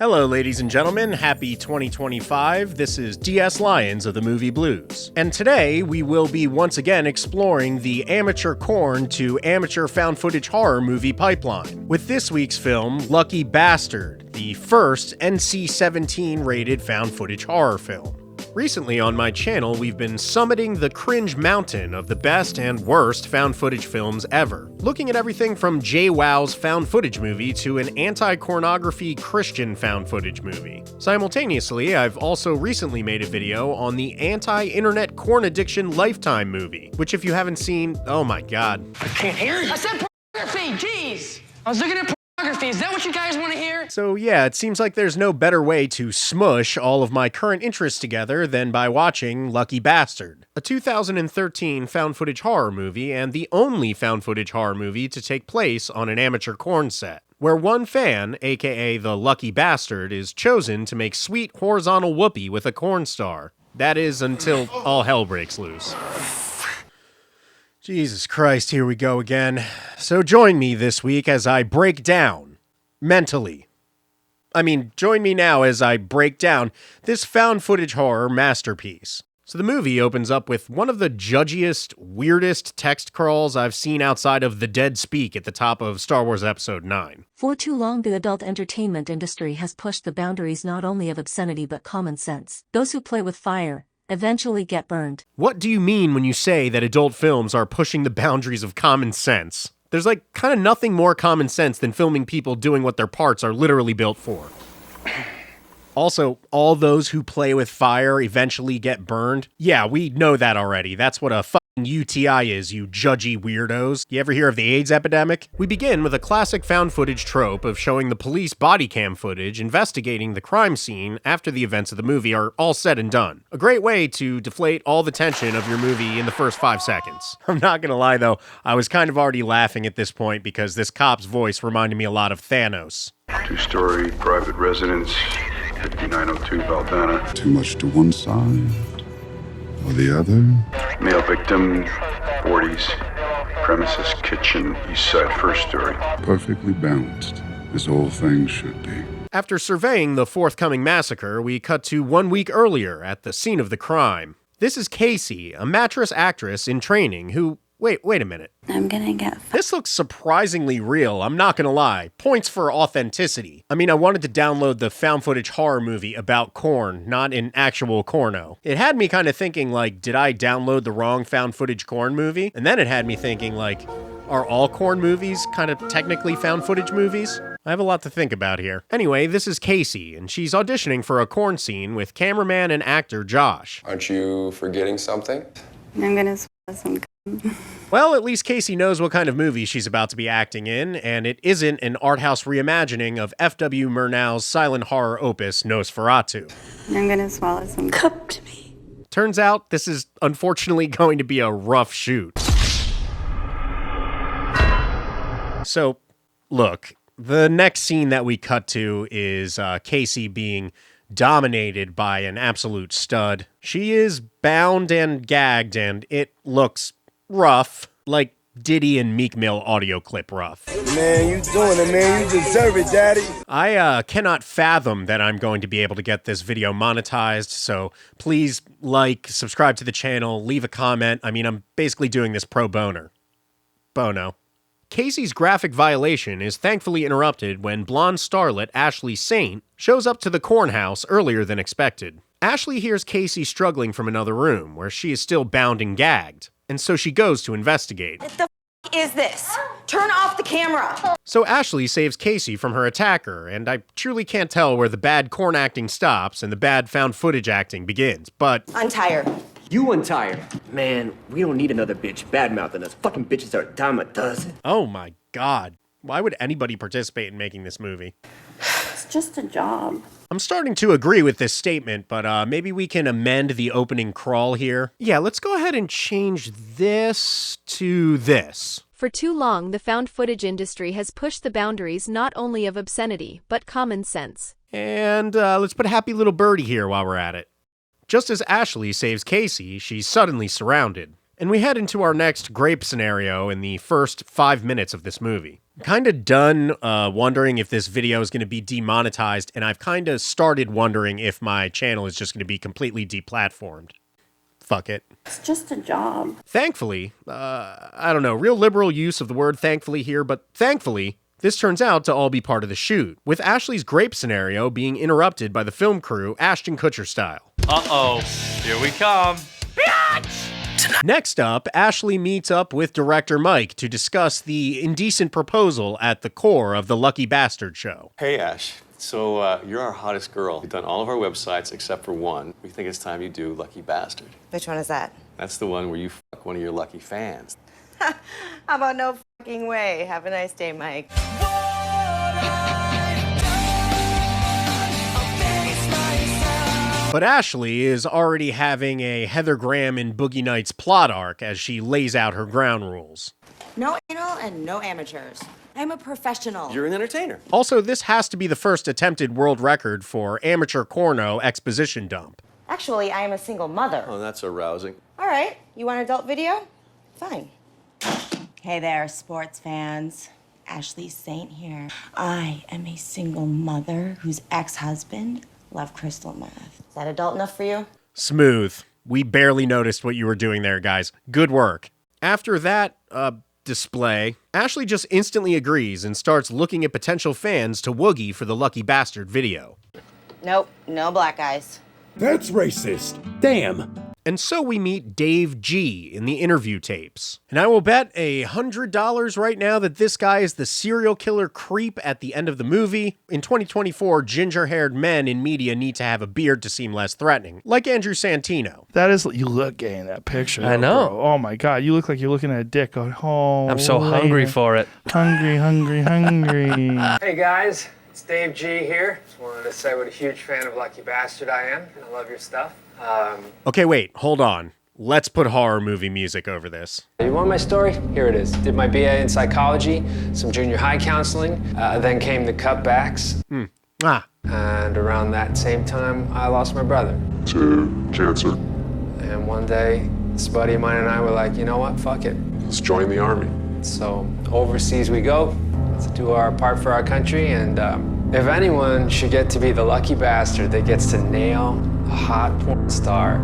Hello, ladies and gentlemen. Happy 2025. This is DS Lyons of the Movie Blues. And today, we will be once again exploring the amateur corn to amateur found footage horror movie pipeline, with this week's film, Lucky Bastard, the first NC-17 rated found footage horror film. Recently on my channel, we've been summiting the cringe mountain of the best and worst found footage films ever, looking at everything from JWoww's found footage movie to an anti-pornography Christian found footage movie. Simultaneously, I've also recently made a video on the anti-internet corn addiction Lifetime movie, which if you haven't seen, oh my god. I can't hear you. I said pornography, jeez! I was looking at pornography, is that what you guys want to hear? So yeah, it seems like there's no better way to smush all of my current interests together than by watching Lucky Bastard, a 2013 found footage horror movie and the only found footage horror movie to take place on an amateur corn set, where one fan, aka the Lucky Bastard, is chosen to make sweet horizontal whoopee with a corn star. That is, until all hell breaks loose. Jesus Christ, here we go again. So join me this week as I break down, mentally. Join me now as I break down this found footage horror masterpiece. So the movie opens up with one of the judgiest, weirdest text crawls I've seen outside of the dead speak at the top of Star Wars Episode 9. For too long, the adult entertainment industry has pushed the boundaries not only of obscenity but common sense. Those who play with fire eventually get burned. What do you mean when you say that adult films are pushing the boundaries of common sense? There's kind of nothing more common sense than filming people doing what their parts are literally built for. Also, all those who play with fire eventually get burned. Yeah, we know that already. That's what a fucking UTI is, you judgy weirdos. You ever hear of the AIDS epidemic? We begin with a classic found footage trope of showing the police body cam footage investigating the crime scene after the events of the movie are all said and done. A great way to deflate all the tension of your movie in the first 5 seconds. I'm not gonna lie though, I was kind of already laughing at this point because this cop's voice reminded me a lot of Thanos. 2-story private residence, 5902 Valdana. Too much to one side or the other? Male victim, 40s. Premises kitchen, east side, first story. Perfectly balanced, as all things should be. After surveying the forthcoming massacre, we cut to 1 week earlier at the scene of the crime. This is Casey, a mattress actress in training who... Wait a minute. I'm gonna get This looks surprisingly real, I'm not gonna lie. Points for authenticity. I wanted to download the found footage horror movie about corn, not an actual corno. It had me kind of thinking, did I download the wrong found footage corn movie? And then it had me thinking, are all corn movies kind of technically found footage movies? I have a lot to think about here. Anyway, this is Casey, and she's auditioning for a corn scene with cameraman and actor Josh. Aren't you forgetting something? I'm gonna swallow some. Well, at least Casey knows what kind of movie she's about to be acting in, and it isn't an art house reimagining of F.W. Murnau's silent horror opus Nosferatu. I'm gonna swallow some. Cup to me. Turns out this is unfortunately going to be a rough shoot. So, look, the next scene that we cut to is Casey being dominated by an absolute stud. She is bound and gagged, and it looks rough, like Diddy and Meek Mill audio clip rough. Man, you doing it, man. You deserve it, daddy. I cannot fathom that I'm going to be able to get this video monetized, so please subscribe to the channel, leave a comment. I'm basically doing this pro bono. Casey's graphic violation is thankfully interrupted when blonde starlet Ashley Saint shows up to the cornhouse earlier than expected. Ashley hears Casey struggling from another room, where she is still bound and gagged, and so she goes to investigate. What the is this? Turn off the camera! So Ashley saves Casey from her attacker, and I truly can't tell where the bad corn acting stops and the bad found footage acting begins, but... Untie her. You untie her. Man, we don't need another bitch bad-mouthing us. Fucking bitches are a dime a dozen. Oh my god. Why would anybody participate in making this movie? It's just a job. I'm starting to agree with this statement, but maybe we can amend the opening crawl here. Yeah, let's go ahead and change this to this. For too long, the found footage industry has pushed the boundaries not only of obscenity, but common sense. And let's put a happy little birdie here while we're at it. Just as Ashley saves Casey, she's suddenly surrounded. And we head into our next grape scenario in the first 5 minutes of this movie. Kind of done wondering if this video is going to be demonetized, and I've kind of started wondering if my channel is just going to be completely deplatformed. Fuck it. It's just a job. Thankfully, I don't know, real liberal use of the word thankfully here, but thankfully, this turns out to all be part of the shoot, with Ashley's grape scenario being interrupted by the film crew Ashton Kutcher style. Uh-oh, here we come. Next up, Ashley meets up with director Mike to discuss the indecent proposal at the core of the Lucky Bastard show. Hey, Ash. So, you're our hottest girl. You've done all of our websites except for one. We think it's time you do Lucky Bastard. Which one is that? That's the one where you fuck one of your lucky fans. How about no fucking way? Have a nice day, Mike. But Ashley is already having a Heather Graham in Boogie Nights plot arc as she lays out her ground rules. No anal and no amateurs. I'm a professional. You're an entertainer. Also, this has to be the first attempted world record for amateur corno exposition dump. Actually, I am a single mother. Oh, that's arousing. All right, you want adult video? Fine. Hey there, sports fans. Ashley Saint here. I am a single mother whose ex-husband loved crystal meth. Is that adult enough for you? Smooth. We barely noticed what you were doing there, guys. Good work. After that, display, Ashley just instantly agrees and starts looking at potential fans to woogie for the Lucky Bastard video. Nope, no black guys. That's racist. Damn. And so we meet Dave G in the interview tapes. And I will bet $100 right now that this guy is the serial killer creep at the end of the movie. In 2024, ginger-haired men in media need to have a beard to seem less threatening, like Andrew Santino. That is, you look gay in that picture. I know. Bro. Oh my God, you look like you're looking at a dick going, oh. I'm so hungry for it. Hungry, hungry, hungry. Hey guys, it's Dave G here. Just wanted to say what a huge fan of Lucky Bastard I am, and I love your stuff. Okay, wait, hold on. Let's put horror movie music over this. You want my story? Here it is. Did my BA in psychology, some junior high counseling, then came the cutbacks. And around that same time, I lost my brother. To cancer. And one day, this buddy of mine and I were like, you know what, fuck it. Let's join the army. So overseas we go to do our part for our country, and if anyone should get to be the lucky bastard that gets to nail a hot porn star,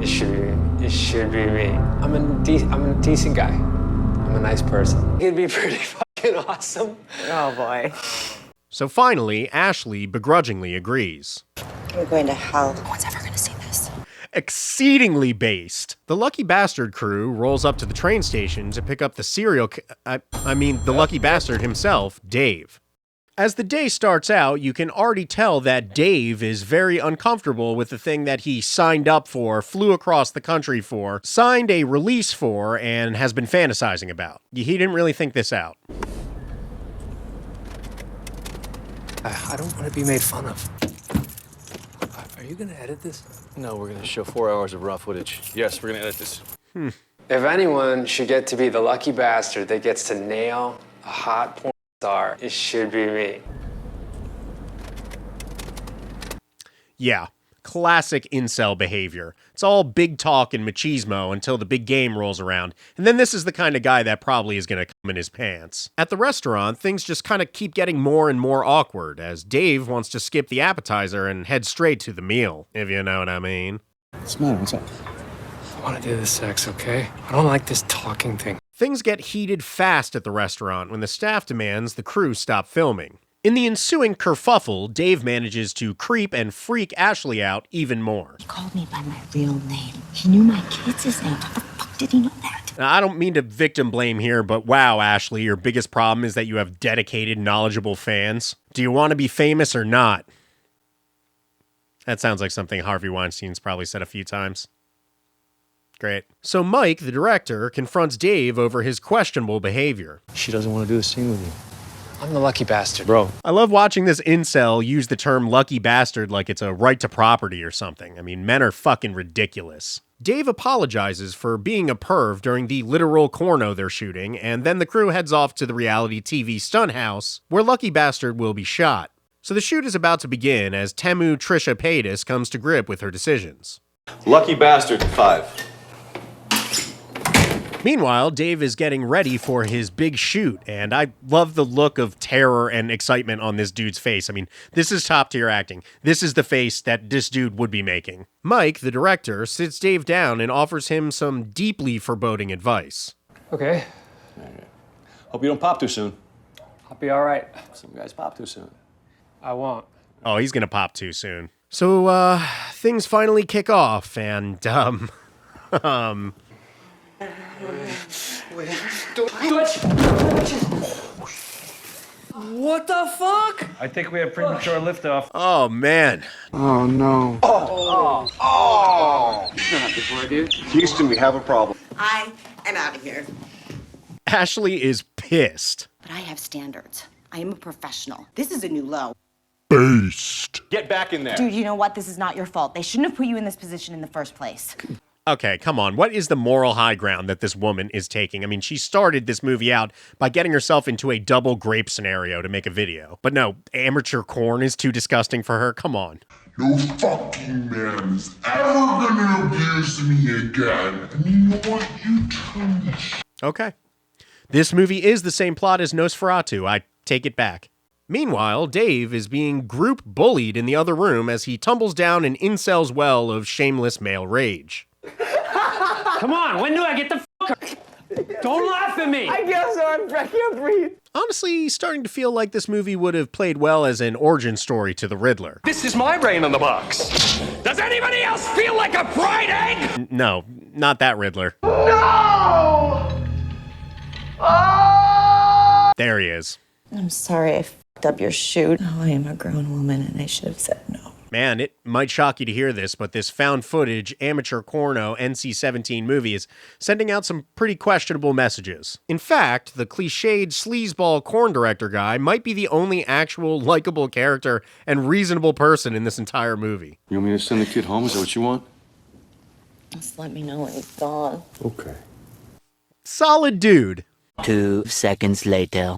it should be me. I'm a decent guy. I'm a nice person. It'd be pretty fucking awesome. Oh boy. So finally, Ashley begrudgingly agrees. I'm going to hell. No one's ever gonna see this. Exceedingly based. The Lucky Bastard crew rolls up to the train station to pick up the the Lucky Bastard himself, Dave. As the day starts out, you can already tell that Dave is very uncomfortable with the thing that he signed up for, flew across the country for, signed a release for, and has been fantasizing about. He didn't really think this out. I don't want to be made fun of. Are you gonna edit this? No, we're gonna show 4 hours of raw footage. Yes, we're gonna edit this. If anyone should get to be the lucky bastard that gets to nail a hot porn star, it should be me. Yeah, classic incel behavior. It's all big talk and machismo until the big game rolls around, and then this is the kind of guy that probably is gonna come in his pants. At the restaurant, things just kind of keep getting more and more awkward, as Dave wants to skip the appetizer and head straight to the meal, if you know what I mean. What's the matter? What's up? I want to do the sex, okay? I don't like this talking thing. Things get heated fast at the restaurant when the staff demands the crew stop filming. In the ensuing kerfuffle, Dave manages to creep and freak Ashley out even more. He called me by my real name. He knew my kids' name. How the fuck did he know that? Now, I don't mean to victim blame here, but wow, Ashley, your biggest problem is that you have dedicated, knowledgeable fans. Do you want to be famous or not? That sounds like something Harvey Weinstein's probably said a few times. Great. So Mike, the director, confronts Dave over his questionable behavior. She doesn't want to do the scene with you. I'm the lucky bastard. Bro. I love watching this incel use the term lucky bastard like it's a right to property or something. I mean, men are fucking ridiculous. Dave apologizes for being a perv during the literal corno they're shooting, and then the crew heads off to the reality TV stunt house, where Lucky Bastard will be shot. So the shoot is about to begin as Temu Trisha Paytas comes to grip with her decisions. Lucky Bastard 5. Meanwhile, Dave is getting ready for his big shoot, and I love the look of terror and excitement on this dude's face. I mean, this is top-tier acting. This is the face that this dude would be making. Mike, the director, sits Dave down and offers him some deeply foreboding advice. Okay. All right. Hope you don't pop too soon. I'll be all right. Some guys pop too soon. I won't. Oh, he's gonna pop too soon. So, things finally kick off, and, What the fuck? I think we have premature liftoff. Oh, man. Oh, no. Houston, we have a problem. I am out of here. Ashley is pissed. But I have standards. I am a professional. This is a new low. Based. Get back in there. Dude, you know what? This is not your fault. They shouldn't have put you in this position in the first place. Okay, come on. What is the moral high ground that this woman is taking? I mean, she started this movie out by getting herself into a double grape scenario to make a video. But no, amateur corn is too disgusting for her. Come on. No fucking man is ever gonna abuse me again. And you know what? You turn this Okay. This movie is the same plot as Nosferatu. I take it back. Meanwhile, Dave is being group bullied in the other room as he tumbles down an incel's well of shameless male rage. Come on, when do I get the fuck? Don't laugh at me! I guess so. I can't breathe. Honestly, starting to feel like this movie would have played well as an origin story to the Riddler. This is my brain on the box. Does anybody else feel like a fried egg? No, not that Riddler. No! There he is. I'm sorry I f***ed up your shoot. Oh, I am a grown woman and I should have said no. Man, it might shock you to hear this, but this found footage, amateur corno NC-17 movie is sending out some pretty questionable messages. In fact, the cliched sleazeball corn director guy might be the only actual likable character and reasonable person in this entire movie. You want me to send the kid home? Is that what you want? Just let me know when he's gone. Okay. Solid dude. 2 seconds later.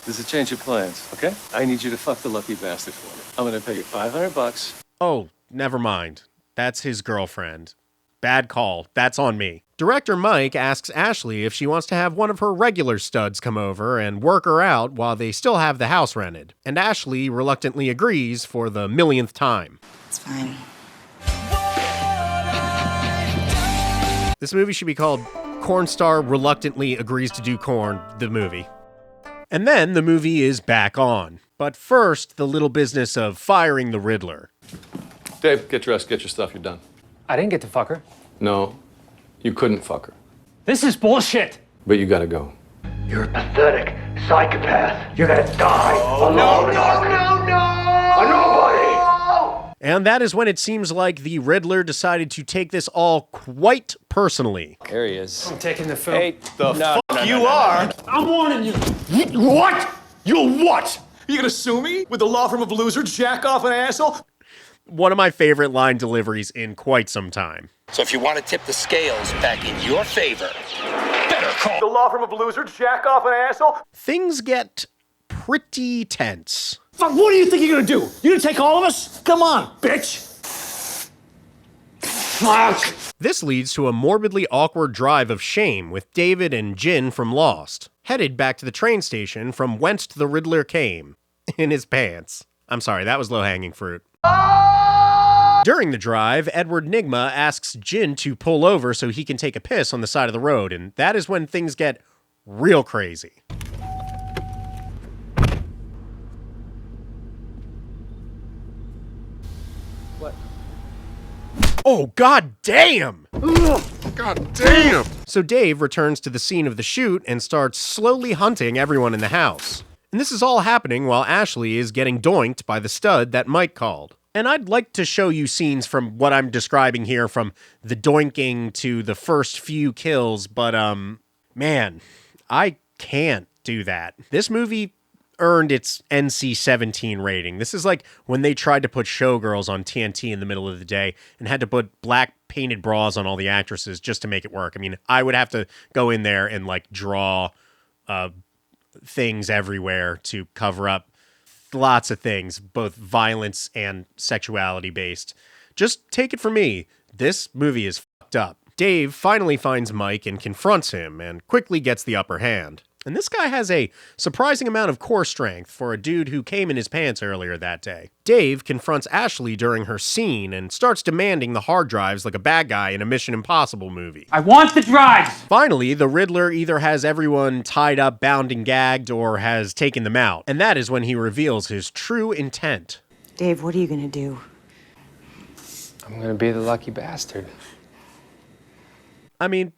There's a change of plans, okay? I need you to fuck the lucky bastard for me. I'm gonna pay you $500. Oh, never mind. That's his girlfriend. Bad call. That's on me. Director Mike asks Ashley if she wants to have one of her regular studs come over and work her out while they still have the house rented. And Ashley reluctantly agrees for the millionth time. It's fine. This movie should be called Corn Star Reluctantly Agrees to Do Corn, the movie. And then the movie is back on. But first, the little business of firing the Riddler. Dave, get dressed, get your stuff, you're done. I didn't get to fuck her. No, you couldn't fuck her. This is bullshit. But you gotta go. You're a pathetic psychopath. You're gonna die alone. No! A nobody! And that is when it seems like the Riddler decided to take this all quite personally. There he is. I'm taking the film. Hey, The fuck you are? I'm warning you. What? You'll what? You gonna sue me with the law firm of loser, jack off an asshole? One of my favorite line deliveries in quite some time. So if you want to tip the scales back in your favor, Better call the law firm of loser, jack off an asshole? Things get pretty tense. Fuck, what do you think you're gonna do? You gonna take all of us? Come on, bitch. Fuck. This leads to a morbidly awkward drive of shame with David and Jin from Lost, headed back to the train station from whence the Riddler came, in his pants. I'm sorry, that was low-hanging fruit. During the drive, Edward Nygma asks Jin to pull over so he can take a piss on the side of the road, and that is when things get real crazy. What? Oh, god damn! God damn! So Dave returns to the scene of the shoot and starts slowly hunting everyone in the house. And this is all happening while Ashley is getting doinked by the stud that Mike called. And I'd like to show you scenes from what I'm describing here, from the doinking to the first few kills, but man, I can't do that. This movie earned its NC-17 rating. This is like when they tried to put Showgirls on TNT in the middle of the day and had to put black painted bras on all the actresses just to make it work. I mean, I would have to go in there and like draw things everywhere to cover up lots of things, both violence and sexuality based. Just take it from me. This movie is fucked up. Dave finally finds Mike and confronts him and quickly gets the upper hand. And this guy has a surprising amount of core strength for a dude who came in his pants earlier that day. Dave confronts Ashley during her scene and starts demanding the hard drives like a bad guy in a Mission Impossible movie. I want the drives! Finally, the Riddler either has everyone tied up, bound, and gagged, or has taken them out. And that is when he reveals his true intent. Dave, what are you gonna do? I'm gonna be the lucky bastard. I mean,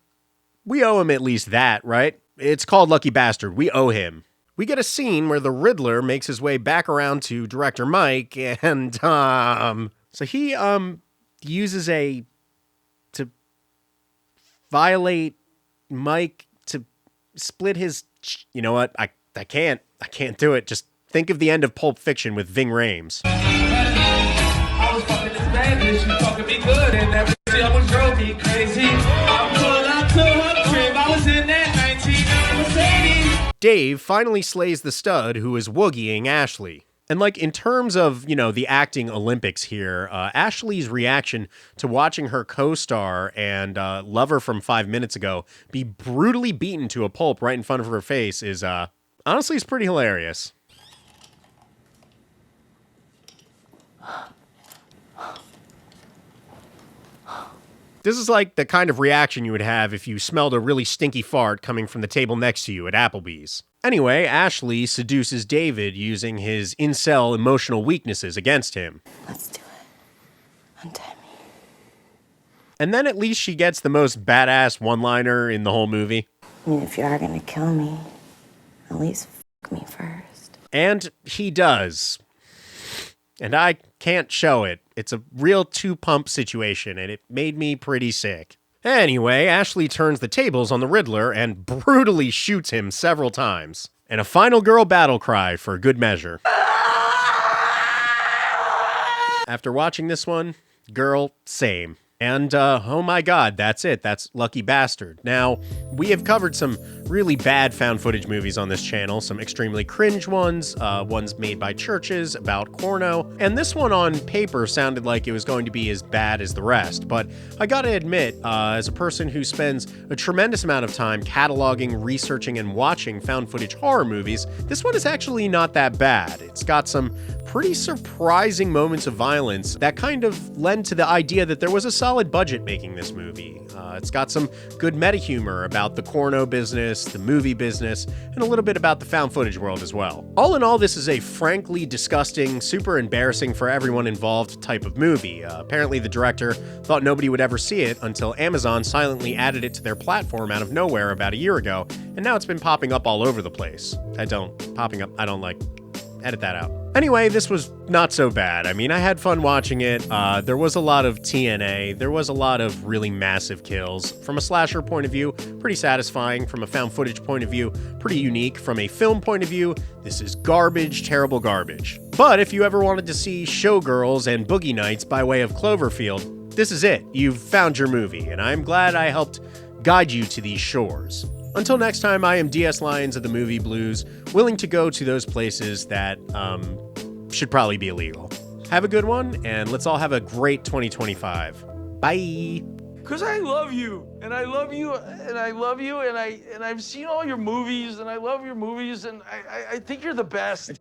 we owe him at least that, right? It's called Lucky Bastard. We owe him. We get a scene where the Riddler makes his way back around to director Mike, and, so he, uses to violate Mike to split his, you know what? I can't do it. Just think of the end of Pulp Fiction with Ving Rhames. I was fucking this bad bitch, she fucking me good, and every shit almost drove me crazy. I pulled up to her crib, I was in that 19 Mercedes. Dave finally slays the stud who is woogieing Ashley. And like in terms of, you know, the acting Olympics here, Ashley's reaction to watching her co-star and lover from 5 minutes ago be brutally beaten to a pulp right in front of her face is, honestly, it's pretty hilarious. This is like the kind of reaction you would have if you smelled a really stinky fart coming from the table next to you at Applebee's. Anyway, Ashley seduces David using his incel emotional weaknesses against him. Let's do it. Untie me. And then at least she gets the most badass one-liner in the whole movie. I mean, if you are gonna kill me, at least fuck me first. And he does. And I can't show it. It's a real two-pump situation, and it made me pretty sick. Anyway, Ashley turns the tables on the Riddler and brutally shoots him several times. And a final girl battle cry for good measure. After watching this one, girl, same. And, oh my god, that's it. That's Lucky Bastard. Now, we have covered some really bad found footage movies on this channel, some extremely cringe ones, ones made by churches about porno, and this one on paper sounded like it was going to be as bad as the rest, but I gotta admit, as a person who spends a tremendous amount of time cataloging, researching, and watching found footage horror movies, this one is actually not that bad. It's got some pretty surprising moments of violence that kind of lend to the idea that there was a solid budget making this movie. It's got some good meta humor about the porno business, the movie business, and a little bit about the found footage world as well. All in all, this is a frankly disgusting, super embarrassing for everyone involved type of movie. Apparently the director thought nobody would ever see it until Amazon silently added it to their platform out of nowhere about a year ago, and now it's been popping up all over the place. I don't edit that out. Anyway, this was not so bad. I mean, I had fun watching it. There was a lot of TNA. There was a lot of really massive kills. From a slasher point of view, pretty satisfying. From a found footage point of view, pretty unique. From a film point of view, this is garbage, terrible garbage. But if you ever wanted to see Showgirls and Boogie Nights by way of Cloverfield, this is it. You've found your movie, and I'm glad I helped guide you to these shores. Until next time, I am DS Lyons of the Movie Blues, willing to go to those places that should probably be illegal. Have a good one, and let's all have a great 2025. Bye! Cause I love you, and I love you, and I love you, and I've seen all your movies, and I love your movies, and I think you're the best.